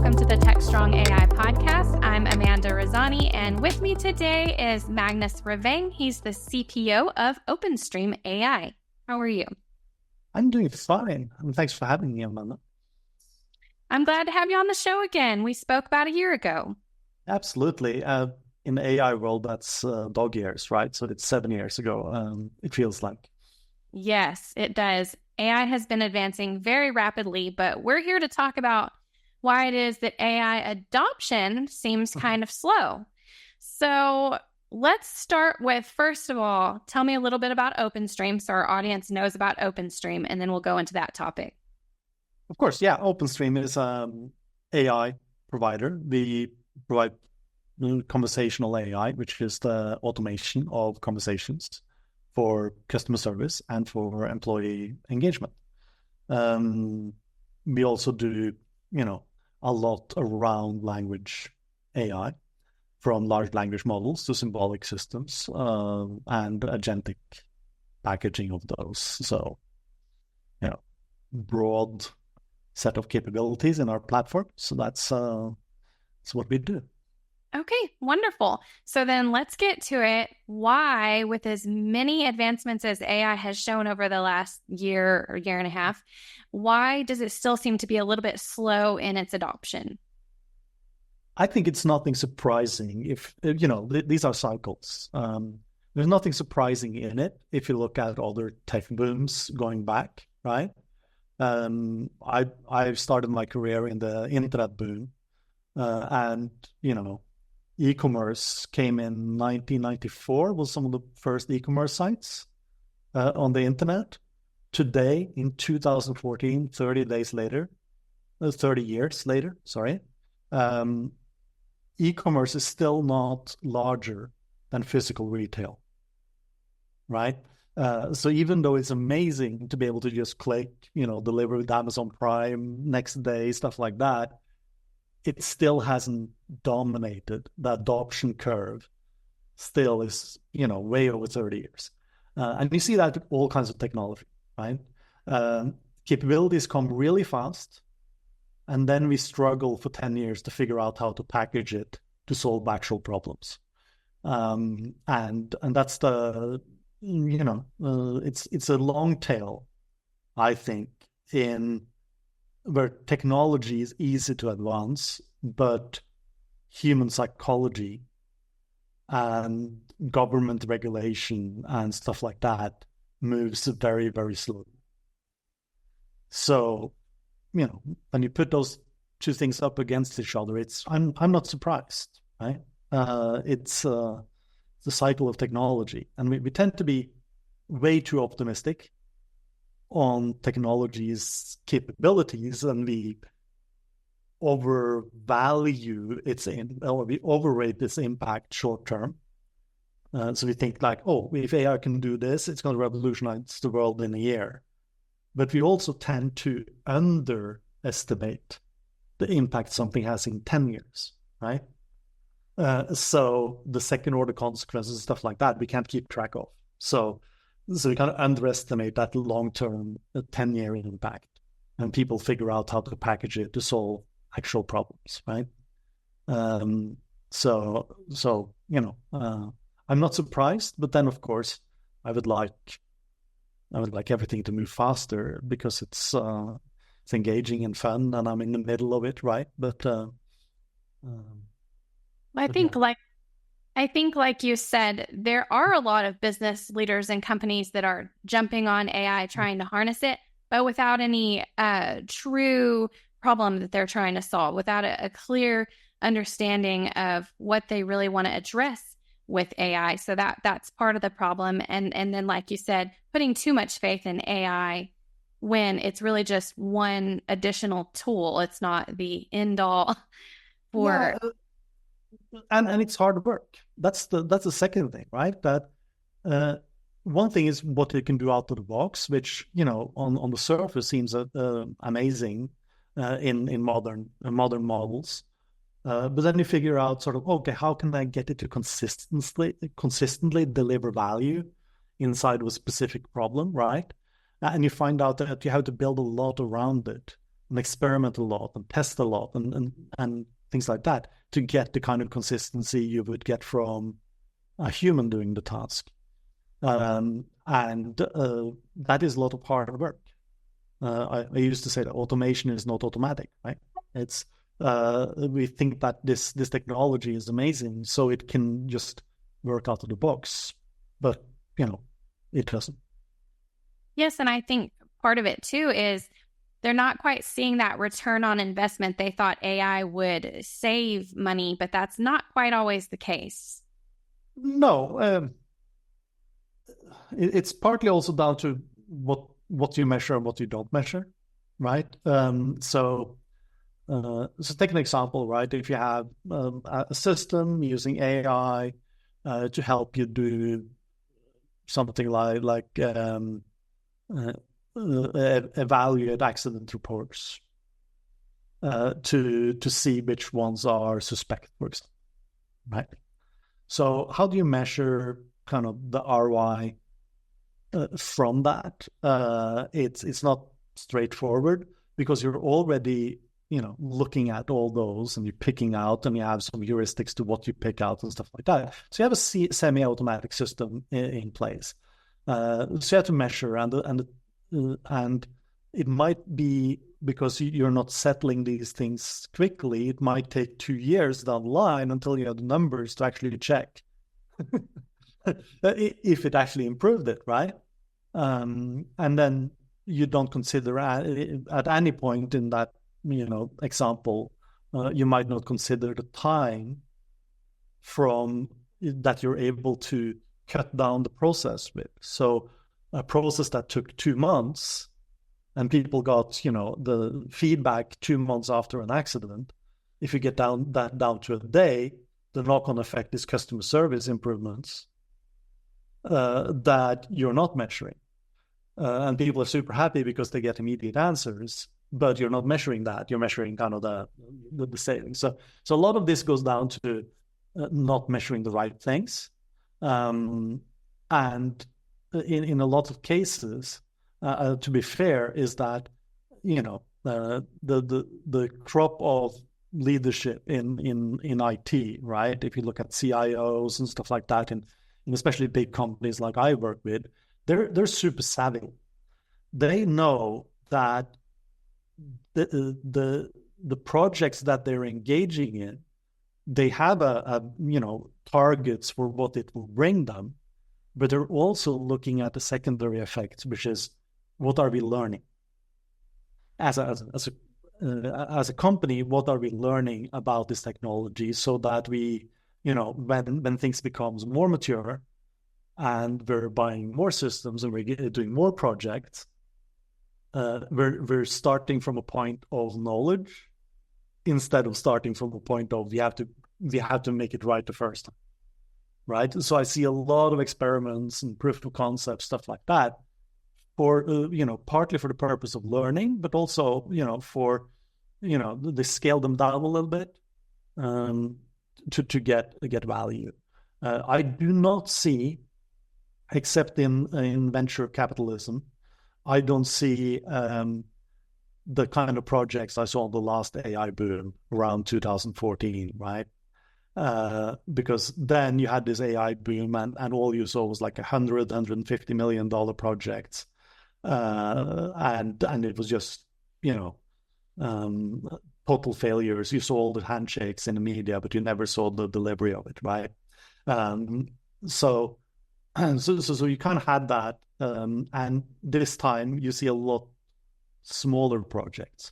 welcome to the Techstrong AI podcast. I'm Amanda Razani, and with me today is Magnus Revang. He's the CPO of Openstream.ai. How are you? I'm doing fine, and thanks for having me, Amanda. I'm glad to have you on the show again. We spoke about a year ago. Absolutely. In the AI world, that's dog years, right? So it's 7 years ago, it feels like. Yes, it does. AI has been advancing very rapidly, but we're here to talk about why it is that AI adoption seems kind of slow. So let's start with, first of all, tell me a little bit about OpenStream so our audience knows about OpenStream, and then we'll go into that topic. Of course, yeah. OpenStream is an AI provider. We provide conversational AI, which is the automation of conversations for customer service and for employee engagement. We also do, a lot around language AI, from large language models to symbolic systems and agentic packaging of those. So, broad set of capabilities in our platform. So that's what we do. Okay, wonderful. So then let's get to it. Why, with as many advancements as AI has shown over the last year or year and a half, why does it still seem to be a little bit slow in its adoption? I think it's nothing surprising if, these are cycles. There's nothing surprising in it if you look at other tech booms going back, right? I started my career in the internet boom and, e-commerce came in 1994, was some of the first e-commerce sites on the internet. Today, in 2014, 30 years later, e-commerce is still not larger than physical retail, right? So even though it's amazing to be able to just click, deliver with Amazon Prime next day, stuff like that, it still hasn't dominated. The adoption curve still is, way over 30 years. And you see that with all kinds of technology, right? Capabilities come really fast, and then we struggle for 10 years to figure out how to package it to solve actual problems. And that's the, it's a long tail, I think, in where technology is easy to advance, but human psychology and government regulation and stuff like that moves very, very slowly. So, when you put those two things up against each other, I'm not surprised, right? It's the cycle of technology, and we tend to be way too optimistic on technology's capabilities, and we overvalue we overrate its impact short term. So we think like, if AI can do this, it's going to revolutionize the world in a year. But we also tend to underestimate the impact something has in 10 years, right? So the second order consequences and stuff like that, we can't keep track of. So we kind of underestimate that long-term 10-year impact, and people figure out how to package it to solve actual problems, right? I'm not surprised, but then of course I would like everything to move faster because it's engaging and fun, and I'm in the middle of it, right? But I think, like you said, there are a lot of business leaders and companies that are jumping on AI, trying to harness it, but without any true problem that they're trying to solve, without a clear understanding of what they really want to address with AI. So that's part of the problem. And then, like you said, putting too much faith in AI when it's really just one additional tool. It's not the end all for... Yeah. And it's hard work. That's the second thing, right? That one thing is what it can do out of the box, which on the surface seems amazing in modern models. But then you figure out how can I get it to consistently deliver value inside of a specific problem, right? And you find out that you have to build a lot around it, and experiment a lot and test a lot and things like that to get the kind of consistency you would get from a human doing the task. And that is a lot of hard work. I used to say that automation is not automatic, right? It's we think that this technology is amazing, so it can just work out of the box, but it doesn't. Yes, and I think part of it too is they're not quite seeing that return on investment. They thought AI would save money, but that's not quite always the case. No, it's partly also down to what you measure and what you don't measure, right? So take an example, right? If you have a system using AI to help you do something like evaluate accident reports to see which ones are suspect, for example, right? So how do you measure kind of the ROI from that? It's not straightforward because you're already looking at all those and you're picking out, and you have some heuristics to what you pick out and stuff like that. So you have a semi-automatic system in place. So you have to measure, and it might be because you're not settling these things quickly. It might take 2 years down the line until you have the numbers to actually check if it actually improved it, right? And then you don't consider at any point in that example, you might not consider the time from that you're able to cut down the process with. So a process that took 2 months and people got the feedback 2 months after an accident, if you get down to a day, the knock-on effect is customer service improvements that you're not measuring. And people are super happy because they get immediate answers, but you're not measuring that. You're measuring kind of the savings. So a lot of this goes down to not measuring the right things. And in a lot of cases, to be fair, is that the crop of leadership in IT, right? If you look at CIOs and stuff like that, and especially big companies like I work with, they're super savvy. They know that the projects that they're engaging in, they have targets for what it will bring them, but they're also looking at the secondary effects, which is what are we learning as a company? What are we learning about this technology so that we, when things becomes more mature and we're buying more systems and we're doing more projects, we're starting from a point of knowledge instead of starting from a point of we have to make it right the first time, right? So I see a lot of experiments and proof of concept stuff like that for partly for the purpose of learning, but also for they scale them down a little bit to get value. I do not see, except in venture capitalism, I don't see the kind of projects I saw in the last AI boom around 2014, right? Because then you had this AI boom and all you saw was like $150 million projects. And it was just, total failures. You saw all the handshakes in the media, but you never saw the delivery of it, right? So you kind of had that. And this time you see a lot smaller projects.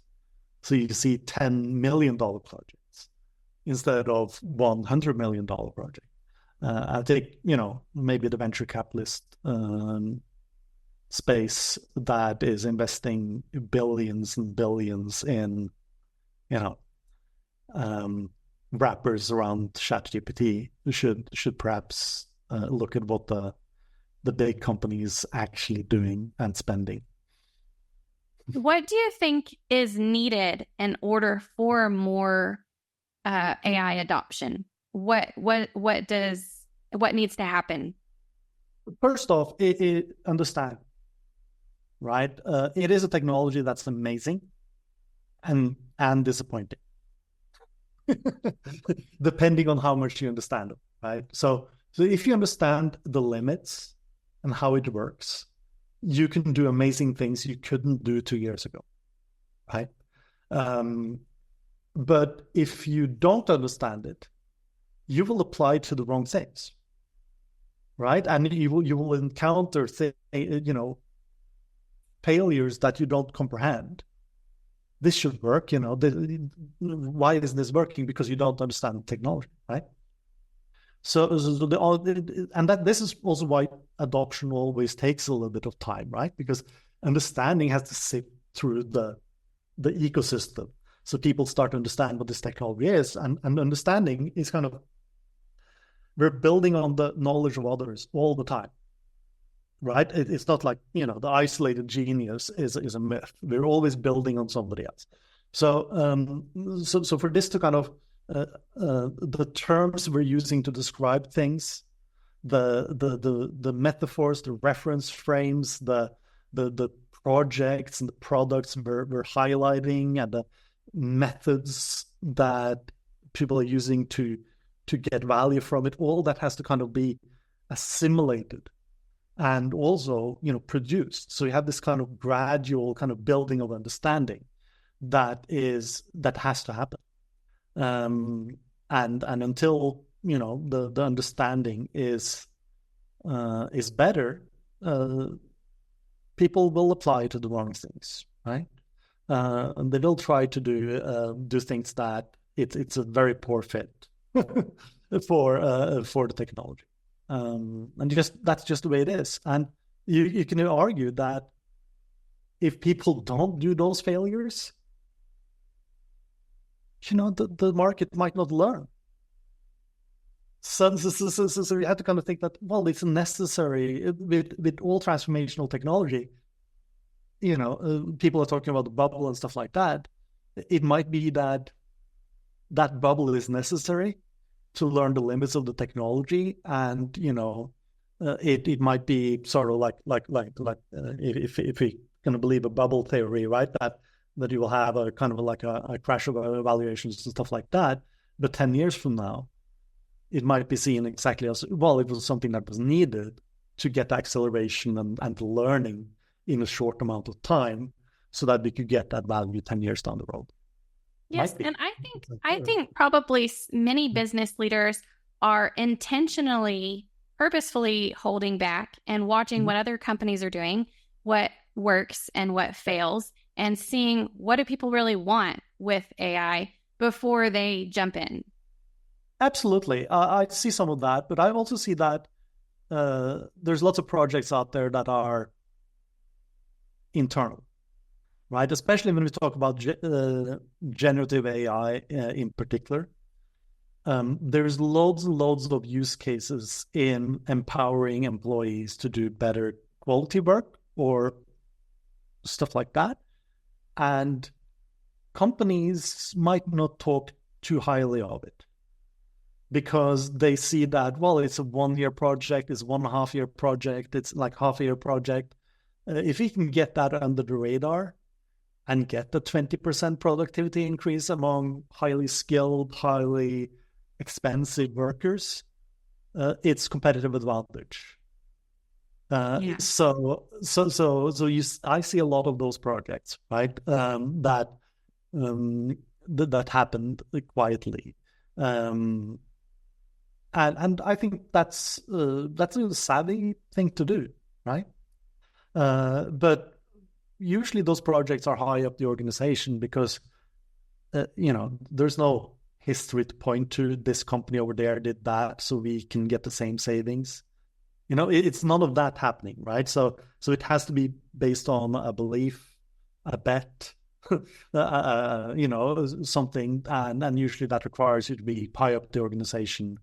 So you see $10 million projects instead of $100 million project. I think, maybe the venture capitalist space that is investing billions and billions in, wrappers around ChatGPT should perhaps look at what the big companies actually doing and spending. What do you think is needed in order for more AI adoption? What needs to happen? First off, understand, right? It is a technology that's amazing, and disappointing, depending on how much you understand it, right? So if you understand the limits and how it works, you can do amazing things you couldn't do 2 years ago, right? But if you don't understand it, you will apply to the wrong things, right? And you will encounter failures that you don't comprehend. This should work, why isn't this working? Because you don't understand the technology, right? This is also why adoption always takes a little bit of time, right? Because understanding has to sit through the ecosystem. So people start to understand what this technology is, and understanding is kind of, we're building on the knowledge of others all the time, right? It's not like, the isolated genius is a myth. We're always building on somebody else. So for this to kind of, the terms we're using to describe things, the metaphors, the reference frames, the projects and the products we're highlighting, and the methods that people are using to get value from it, all that has to kind of be assimilated and also, produced. So you have this kind of gradual kind of building of understanding that has to happen. And until, the understanding is better, people will apply to the wrong things, right? And they will try to do things that it's a very poor fit for the technology. And that's just the way it is. And you can argue that if people don't do those failures, the market might not learn. So you have to kind of think that, well, it's necessary with all transformational technology. People are talking about the bubble and stuff like that. It might be that bubble is necessary to learn the limits of the technology, and it might be sort of like if we can believe a bubble theory, right? That you will have a kind of like a crash of evaluations and stuff like that. But 10 years from now, it might be seen exactly as, well, it was something that was needed to get acceleration and learning in a short amount of time, so that we could get that value 10 years down the road. Yes, and I think probably many business leaders are intentionally, purposefully holding back and watching what other companies are doing, what works and what fails, and seeing what do people really want with AI before they jump in. Absolutely. I see some of that, but I also see that there's lots of projects out there that are internal, right? Especially when we talk about generative AI in particular. There's loads and loads of use cases in empowering employees to do better quality work or stuff like that. And companies might not talk too highly of it, because they see that, well, it's a 1 year project, it's 1.5 year project, it's like half a year project. If we can get that under the radar and get the 20% productivity increase among highly skilled, highly expensive workers, it's competitive advantage. I see a lot of those projects, right? That happened quietly. And I think that's a savvy thing to do, right? But usually those projects are high up the organization, because there's no history to point to. This company over there did that, so we can get the same savings. It's none of that happening, right? So it has to be based on a belief, a bet, something, and usually that requires you to be high up the organization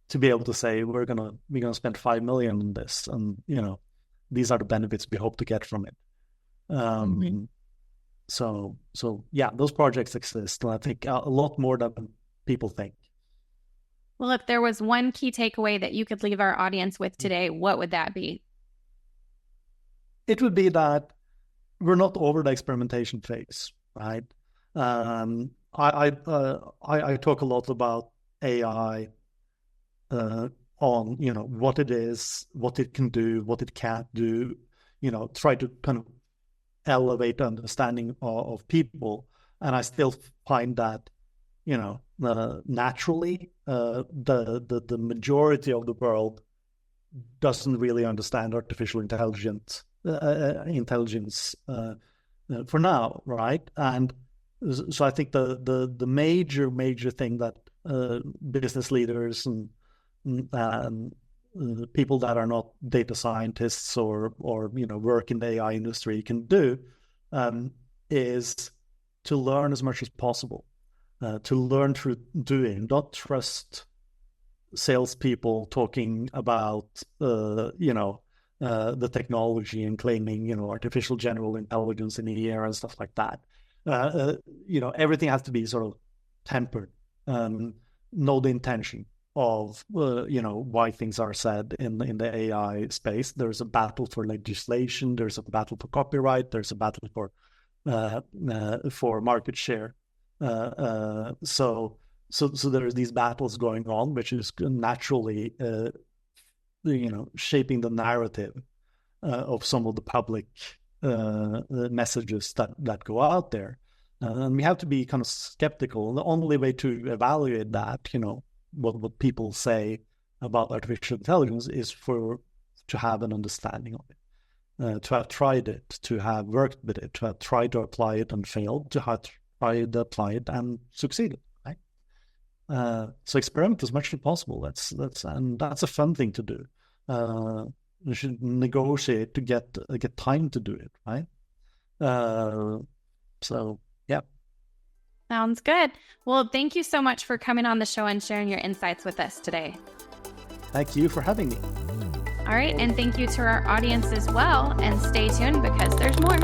to be able to say, we're gonna spend 5 million on this, and these are the benefits we hope to get from it. So yeah, those projects exist, and I think a lot more than people think. Well, if there was one key takeaway that you could leave our audience with today, what would that be? It would be that we're not over the experimentation phase, right? I talk a lot about AI on, what it is, what it can do, what it can't do, try to kind of elevate understanding of people. And I still find that, naturally, the majority of the world doesn't really understand artificial intelligence for now, right? And so I think the major thing that business leaders and people that are not data scientists or work in the AI industry can do is to learn as much as possible, to learn through doing, not trust salespeople talking about the technology and claiming artificial general intelligence in the air and stuff like that. Everything has to be sort of tempered, know the intention of why things are said in the AI space. There's a battle for legislation, there's a battle for copyright, there's a battle for market share. So there's these battles going on, which is naturally shaping the narrative of some of the public messages that go out there. And we have to be kind of skeptical. The only way to evaluate that, what people say about artificial intelligence is to have an understanding of it, to have tried it, to have worked with it, to have tried to apply it and failed, to have tried to apply it and succeeded. Right? So experiment as much as possible. That's a fun thing to do. You should negotiate to get time to do it. Right? So yeah. Sounds good. Well, thank you so much for coming on the show and sharing your insights with us today. Thank you for having me. All right. And thank you to our audience as well. And stay tuned because there's more.